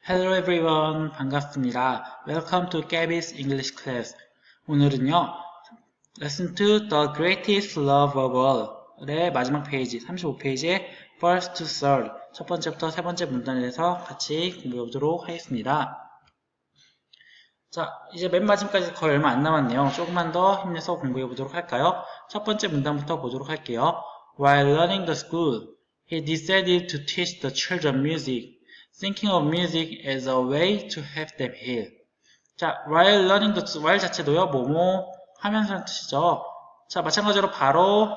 Hello everyone, 반갑습니다. Welcome to Gabby's English class. 오늘은요, Lesson 2, The Greatest Love of All의 마지막 페이지, 35페이지의 First to Third, 첫 번째부터 세 번째 문단에 대해서 같이 공부해보도록 하겠습니다. 자, 이제 맨 마지막까지 거의 얼마 안 남았네요. 조금만 더 힘내서 공부해보도록 할까요? 첫 번째 문단부터 보도록 할게요. While learning the school, he decided to teach the children music. Thinking of music as a way to have them heal. 자, while learning the, while 자체도요, 뭐뭐 하면서라는 뜻이죠. 자, 마찬가지로 바로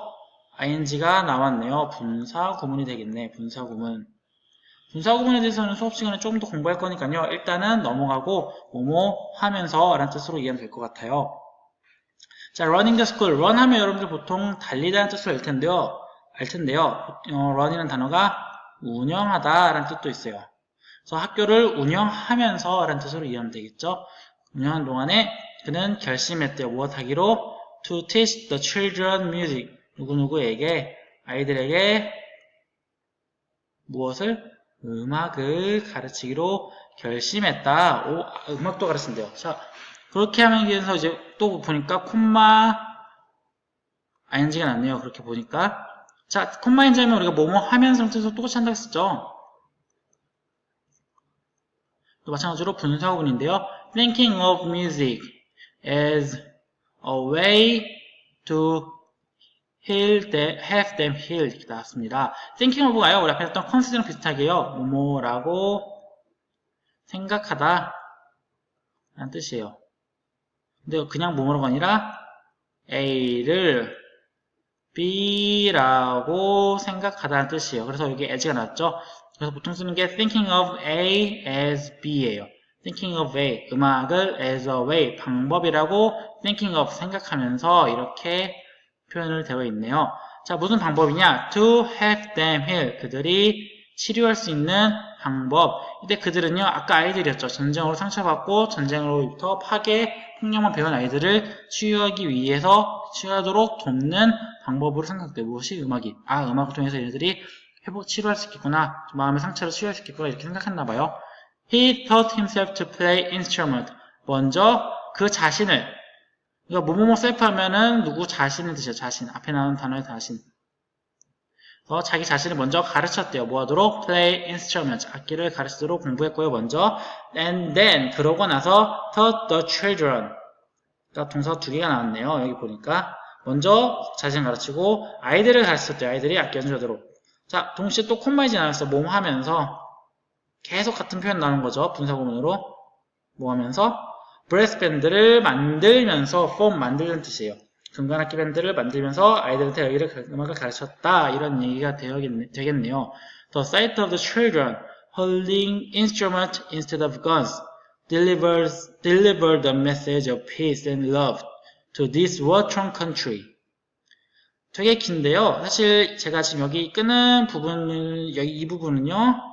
ing가 나왔네요. 분사 구문이 되겠네. 분사 구문. 분사 구문에 대해서는 수업 시간에 조금 더 공부할 거니까요. 일단은 넘어가고 뭐뭐 하면서 라는 뜻으로 이해하면 될 것 같아요. 자, running the school. run 하면 여러분들 보통 달리다는 뜻으로 알 텐데요. run이라는 단어가 운영하다 라는 뜻도 있어요. 그래서 학교를 운영하면서 라는 뜻으로 이해하면 되겠죠. 운영하는 동안에 그는 결심했대요. 무엇하기로? To teach the children music. 누구누구에게, 아이들에게 무엇을? 음악을 가르치기로 결심했다. 음악도 가르친대요. 자, 그렇게 하면 위해서 이제 또 보니까 콤마 ing가 났네요. 그렇게 보니까. 자, 콤마 ing면 우리가 뭐뭐 하면서 뜻으로 똑같이 한다고 했었죠. 또 마찬가지로 분사구문인데요. Thinking of music as a way to heal them, have them healed 이렇게 나왔습니다. Thinking of가요. 우리 앞에 했던 consider랑 비슷하게요. 뭐뭐라고 생각하다 라는 뜻이에요. 근데 그냥 뭐뭐라가 아니라 A를 B라고 생각하다는 뜻이에요. 그래서 여기 as가 나왔죠. 그래서 보통 쓰는 게 thinking of A as B예요. thinking of A, 음악을 as a way, 방법이라고 thinking of 생각하면서 이렇게 표현을 되어 있네요. 자, 무슨 방법이냐? to have them heal, 그들이 치료할 수 있는 방법. 이때 그들은요, 아까 아이들이었죠. 전쟁으로 상처받고 전쟁으로부터 파괴, 폭력만 배운 아이들을 치유하기 위해서 치유하도록 돕는 방법으로 생각돼요. 무엇이? 음악이. 아, 음악을 통해서 얘네들이 회복, 치료할 수 있겠구나. 마음의 상처를 치유할 수 있겠구나. 이렇게 생각했나봐요. He taught himself to play instrument. 먼저 그 자신을, 그러니까 뭐뭐뭐 셀프 하면은 누구 자신을 뜻이에요. 자신. 앞에 나오는 단어의 자신. 자기 자신을 먼저 가르쳤대요. 뭐 하도록? Play instrument. 악기를 가르치도록 공부했고요. 먼저. And then, 그러고 나서 taught the children. 그러니까 동사가 두 개가 나왔네요. 여기 보니까. 먼저 자신을 가르치고 아이들을 가르쳤대요. 아이들이 악기 연주하도록. 자, 동시에 또 콤마이즈 나왔어요. 뭐 하면서. 계속 같은 표현 나오는 거죠. 분사구문으로. 뭐 하면서. 브레스 밴드를 만들면서 form 만들는 뜻이에요. 금관악기 밴드를 만들면서 아이들한테 음악을 가르쳤다. 이런 얘기가 되겠네요. The sight of the children holding instruments instead of guns delivered the message of peace and love to this war-torn country. 되게 긴데요. 사실 제가 지금 여기 끄는 부분을, 여기 이 부분은요.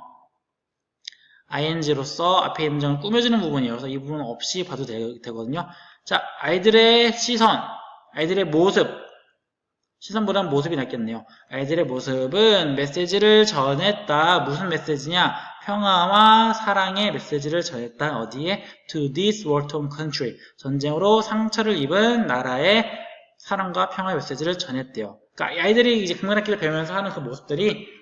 ing로서 앞에 문장을 꾸며주는 부분이어서 이 부분 없이 봐도 되거든요. 자, 아이들의 시선, 아이들의 모습, 시선보다는 모습이 낫겠네요. 아이들의 모습은 메시지를 전했다. 무슨 메시지냐? 평화와 사랑의 메시지를 전했다. 어디에? To this war-torn country. 전쟁으로 상처를 입은 나라의 사랑과 평화의 메시지를 전했대요. 그러니까 아이들이 이제 금관악기를 배우면서 하는 그 모습들이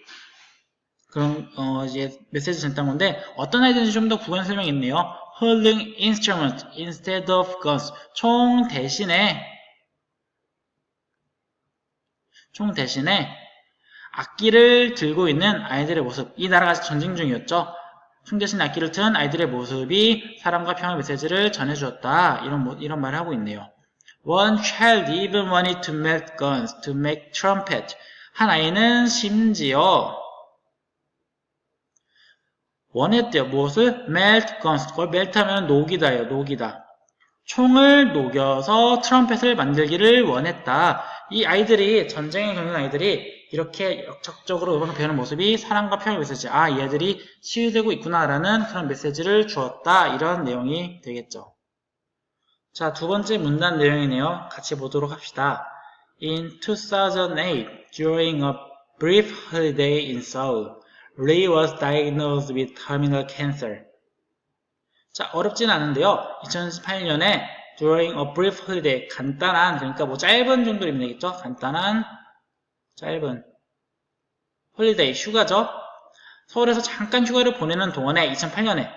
그런 이제 메시지 전했던 건데 어떤 아이들인지 좀 더 구간 설명이 있네요. Holding instrument instead of guns. 총 대신에 악기를 들고 있는 아이들의 모습. 이 나라가 전쟁 중이었죠. 총 대신에 악기를 든 아이들의 모습이 사랑과 평화의 메시지를 전해주었다. 이런 말을 하고 있네요. One child even wanted to melt guns to make trumpet. 한 아이는 심지어 원했대요. 무엇을? melt guns. 그걸 melt하면 녹이다예요. 녹이다. 총을 녹여서 트럼펫을 만들기를 원했다. 이 아이들이, 전쟁에 겪는 아이들이 이렇게 역적적으로 음악을 배우는 모습이 사랑과 평화의 메시지. 아, 얘들이 치유되고 있구나라는 그런 메시지를 주었다. 이런 내용이 되겠죠. 자, 두 번째 문단 내용이네요. 같이 보도록 합시다. In 2008, during a brief holiday in Seoul, Lee was diagnosed with terminal cancer. 자, 어렵진 않은데요. 2018년에 during a brief holiday, 간단한, 그러니까 뭐 짧은 정도 의미 되겠죠? 간단한, 짧은 홀리데이, 휴가죠. 서울에서 잠깐 휴가를 보내는 동안에 2008년에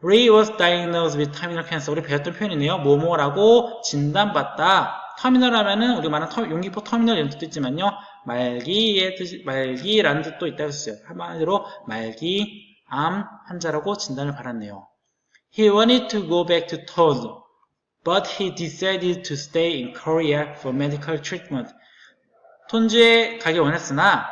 Ray was diagnosed with terminal cancer. 우리 배웠던 표현이네요. 뭐뭐라고 진단받다. 터미널 하면은 우리 말하는 용기포 터미널 이런 뜻도 있지만요. 말기의 뜻, 말기라는 뜻도 있다고 했어요. 한마디로 말기, 암 환자라고 진단을 받았네요. He wanted to go back to Tones, but he decided to stay in Korea for medical treatment. 톤주에 가기 원했으나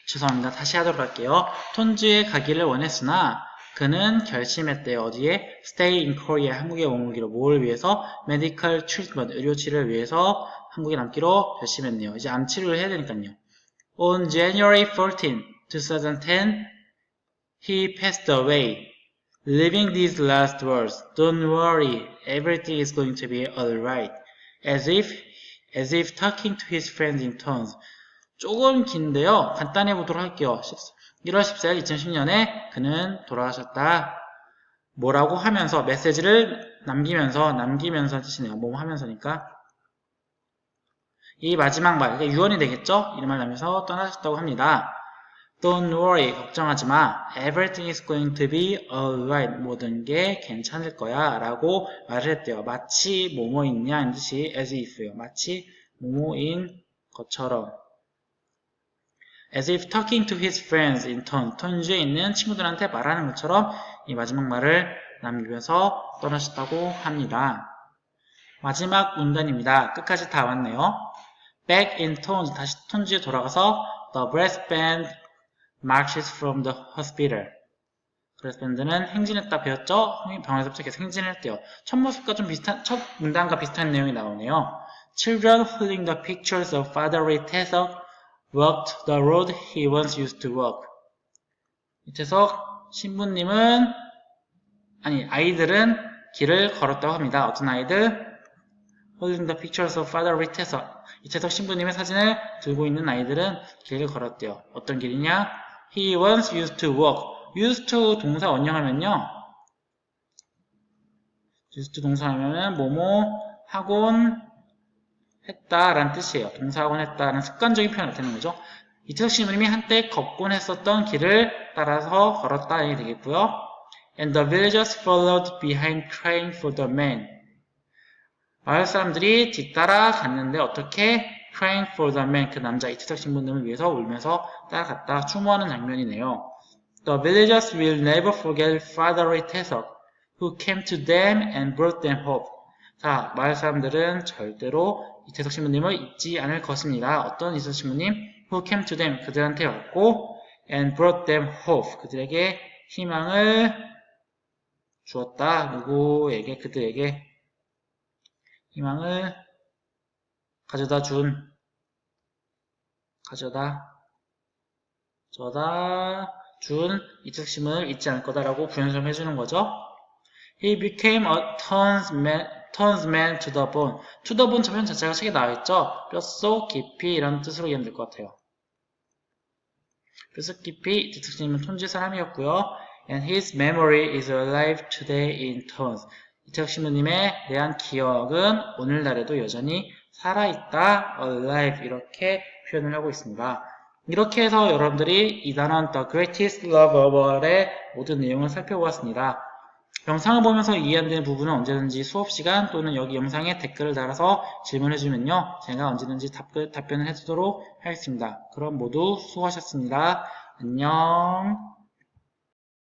죄송합니다. 다시 하도록 할게요. 톤주에 가기를 원했으나 그는 결심했대요. 어디에? Stay in Korea. 한국에 머물기로. 뭘 위해서? Medical treatment. 의료 치료를 위해서 한국에 남기로 결심했네요. 이제 암 치료를 해야 되니까요. On January 14, 2010, he passed away, leaving these last words. Don't worry. Everything is going to be alright. As if talking to his friends in tones. 조금 긴데요. 간단히 보도록 할게요. 1월 14일 2010년에 그는 돌아가셨다. 뭐라고 하면서 메시지를 남기면서 뜻이네요. 뭐뭐 하면서니까. 이 마지막 말, 유언이 되겠죠? 이 말 나면서 떠나셨다고 합니다. Don't worry, 걱정하지 마. Everything is going to be alright. 모든 게 괜찮을 거야. 라고 말을 했대요. 마치 뭐뭐있냐 이 뜻이 as if요. 마치 뭐뭐인 것처럼. As if talking to his friends in turn. 톤주에 있는 친구들한테 말하는 것처럼 이 마지막 말을 남기면서 떠나셨다고 합니다. 마지막 문단입니다. 끝까지 다 왔네요. Back in Tones. 다시 톤주에 돌아가서 The brass band marches from the hospital. 브레스 밴드는 행진했다 배웠죠? 병원에서부터 계속 행진을 했대요. 첫 모습과 좀 비슷한, 첫 문단과 비슷한 내용이 나오네요. Children holding the pictures of Father Ray Taesseok walked the road he once used to walk. 이태석 신부님은 아이들은 길을 걸었다고 합니다. 어떤 아이들? Holding the pictures of Father Ray Taesseok. 이태석 신부님의 사진을 들고 있는 아이들은 길을 걸었대요. 어떤 길이냐? He once used to walk. used to 동사 원형하면요. used to 동사 하면은 뭐뭐 하곤 했다라는 뜻이에요. 동사하곤 했다라는 습관적인 표현이 되는 거죠. 이태석 신부님이 한때 걷곤 했었던 길을 따라서 걸었다 이게 되겠고요. And the villagers followed behind crying for the man. 마을 사람들이 뒤따라 갔는데 어떻게? Crying for the man. 그 남자 이태석 신부님을 위해서 울면서 따라갔다 추모하는 장면이네요. The villagers will never forget Father Ray Taesseok, who came to them and brought them hope. 자, 마을 사람들은 절대로 이태석 신부님을 잊지 않을 것입니다. 어떤 이태석 신부님? Who came to them. 그들한테 왔고 and brought them hope. 그들에게 희망을 주었다. 누구에게? 그들에게 희망을 가져다 준 이태석 신부님을 잊지 않을 거다라고 부연설명 해주는 거죠. He became a townsman to the bone. to the bone 표현 자체가 책에 나와있죠. 뼛속 깊이 이런 뜻으로 이해하면 될 것 같아요. 뼛속 깊이 이태석 신부님은 톤주의 사람이었고요. And his memory is alive today in Tones. 이태석 신부님에 대한 기억은 오늘날에도 여전히 살아있다, alive 이렇게 표현을 하고 있습니다. 이렇게 해서 여러분들이 이 단원 The Greatest Love of All의 모든 내용을 살펴보았습니다. 영상을 보면서 이해 안 되는 부분은 언제든지 수업시간 또는 여기 영상에 댓글을 달아서 질문해주면요. 제가 언제든지 답변을 해주도록 하겠습니다. 그럼 모두 수고하셨습니다. 안녕.